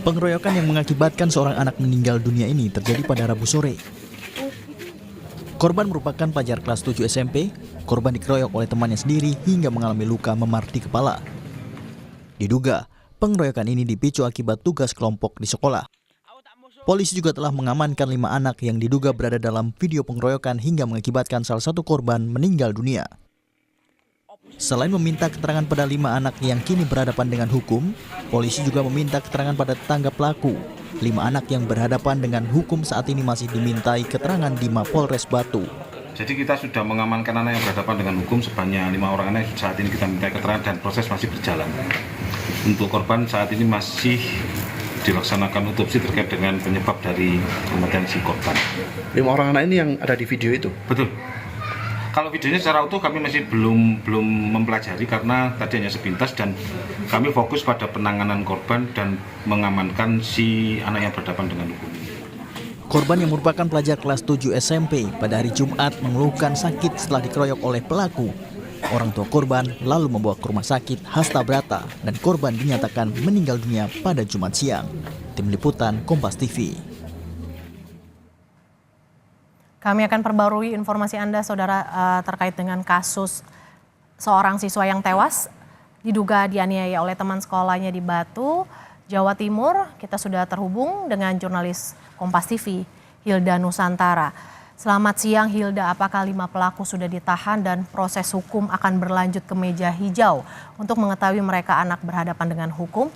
Pengeroyokan yang mengakibatkan seorang anak meninggal dunia ini terjadi pada Rabu sore. Korban merupakan pelajar kelas 7 SMP. Korban dikeroyok oleh temannya sendiri hingga mengalami luka memar di kepala. Diduga, pengeroyokan ini dipicu akibat tugas kelompok di sekolah. Polisi juga telah mengamankan 5 anak yang diduga berada dalam video pengeroyokan hingga mengakibatkan salah satu korban meninggal dunia. Selain meminta keterangan pada 5 anak yang kini berhadapan dengan hukum, polisi juga meminta keterangan pada tetangga pelaku. 5 anak yang berhadapan dengan hukum saat ini masih dimintai keterangan di Mapolres Batu. Jadi kita sudah mengamankan anak yang berhadapan dengan hukum sebanyak 5 orang anak saat ini kita minta keterangan dan proses masih berjalan. Untuk korban saat ini masih dilaksanakan otopsi terkait dengan penyebab dari kematian si korban. 5 orang anak ini yang ada di video itu? Betul. Kalau videonya secara utuh kami masih belum mempelajari karena tadi hanya sepintas dan kami fokus pada penanganan korban dan mengamankan si anak yang berhadapan dengan hukum. Korban yang merupakan pelajar kelas 7 SMP pada hari Jumat mengeluhkan sakit setelah dikeroyok oleh pelaku. Orang tua korban lalu membawa ke rumah sakit Hasta Brata dan korban dinyatakan meninggal dunia pada Jumat siang. Tim Liputan Kompas TV. Kami akan perbarui informasi Anda, Saudara, terkait dengan kasus seorang siswa yang tewas diduga dianiaya oleh teman sekolahnya di Batu, Jawa Timur. Kita sudah terhubung dengan jurnalis Kompas TV, Hilda Nusantara. Selamat siang Hilda, apakah 5 pelaku sudah ditahan dan proses hukum akan berlanjut ke meja hijau untuk mengetahui mereka anak berhadapan dengan hukum?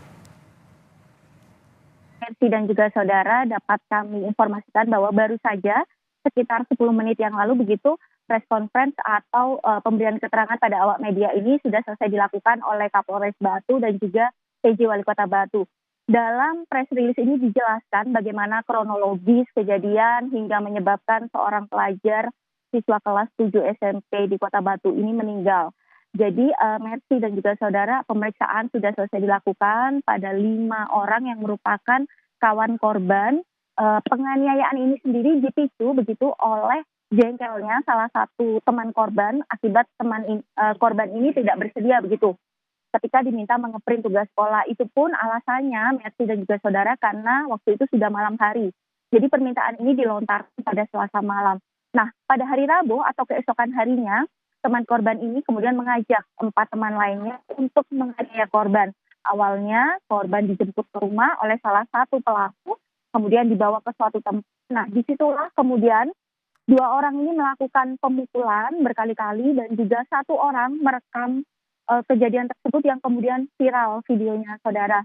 Mercy dan juga saudara, dapat kami informasikan bahwa baru saja sekitar 10 menit yang lalu begitu press conference atau pemberian keterangan pada awak media ini sudah selesai dilakukan oleh Kapolres Batu dan juga PJ Wali Kota Batu. Dalam press release ini dijelaskan bagaimana kronologis kejadian hingga menyebabkan seorang pelajar siswa kelas 7 SMP di Kota Batu ini meninggal. Jadi Mercy dan juga saudara, pemeriksaan sudah selesai dilakukan pada 5 orang yang merupakan kawan korban. Penganiayaan ini sendiri dipicu begitu oleh jengkelnya salah satu teman korban akibat korban ini tidak bersedia begitu. Ketika diminta mengeprint tugas sekolah, itu pun alasannya Mercy dan juga saudara karena waktu itu sudah malam hari. Jadi permintaan ini dilontarkan pada Selasa malam. Nah, pada hari Rabu atau keesokan harinya, teman korban ini kemudian mengajak 4 teman lainnya untuk menganiaya korban. Awalnya korban dijemput ke rumah oleh salah satu pelaku, kemudian dibawa ke suatu tempat. Nah, disitulah kemudian 2 orang ini melakukan pemukulan berkali-kali dan juga 1 orang merekam kejadian tersebut yang kemudian viral videonya, saudara.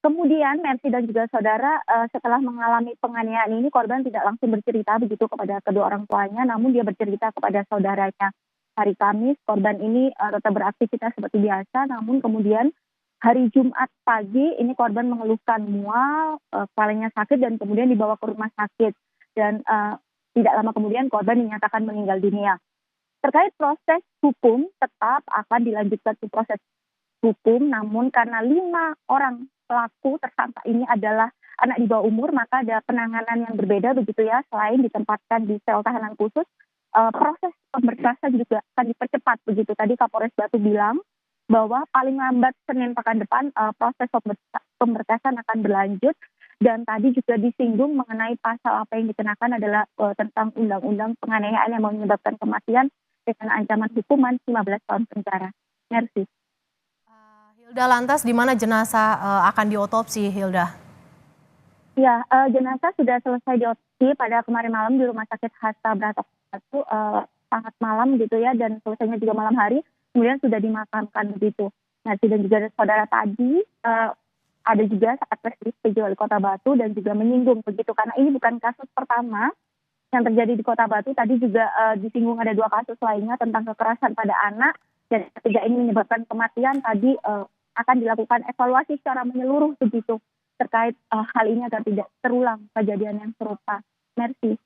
Kemudian Mercy dan juga saudara, setelah mengalami penganiayaan ini, korban tidak langsung bercerita begitu kepada kedua orang tuanya, namun dia bercerita kepada saudaranya. Hari Kamis, korban ini tetap beraktivitas seperti biasa, namun kemudian hari Jumat pagi ini korban mengeluhkan mual, kepalanya sakit dan kemudian dibawa ke rumah sakit. Dan tidak lama kemudian korban dinyatakan meninggal dunia. Terkait proses hukum tetap akan dilanjutkan ke proses hukum, namun karena 5 orang pelaku tersangka ini adalah anak di bawah umur, maka ada penanganan yang berbeda begitu ya. Selain ditempatkan di sel tahanan khusus, proses pemberkasan juga akan dipercepat begitu. Tadi Kapolres Batu bilang bahwa paling lambat Senin pekan depan proses pemberkasan akan berlanjut. Dan tadi juga disinggung mengenai pasal apa yang dikenakan adalah tentang undang-undang penganiayaan yang menyebabkan kematian dengan ancaman hukuman 15 tahun penjara. Merci. Hilda, lantas di mana jenazah akan diotopsi, Hilda? Ya, jenazah sudah selesai diotopsi pada kemarin malam di Rumah Sakit Hasta Brata itu sangat malam gitu ya, dan selesainya juga malam hari, kemudian sudah dimakamkan begitu. Merci dan juga saudara, tadi ada juga saat presiden PJ Wali Kota Batu dan juga menyinggung begitu, karena ini bukan kasus pertama yang terjadi di Kota Batu. Tadi juga disinggung ada 2 kasus lainnya tentang kekerasan pada anak, dan ketiga ini menyebabkan kematian. Tadi akan dilakukan evaluasi secara menyeluruh begitu terkait hal ini agar tidak terulang kejadian yang serupa. Merci.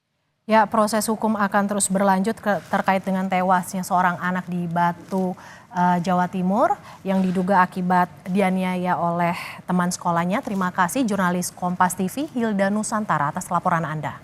Ya, proses hukum akan terus berlanjut terkait dengan tewasnya seorang anak di Batu, Jawa Timur yang diduga akibat dianiaya oleh teman sekolahnya. Terima kasih jurnalis Kompas TV Hilda Nusantara atas laporan Anda.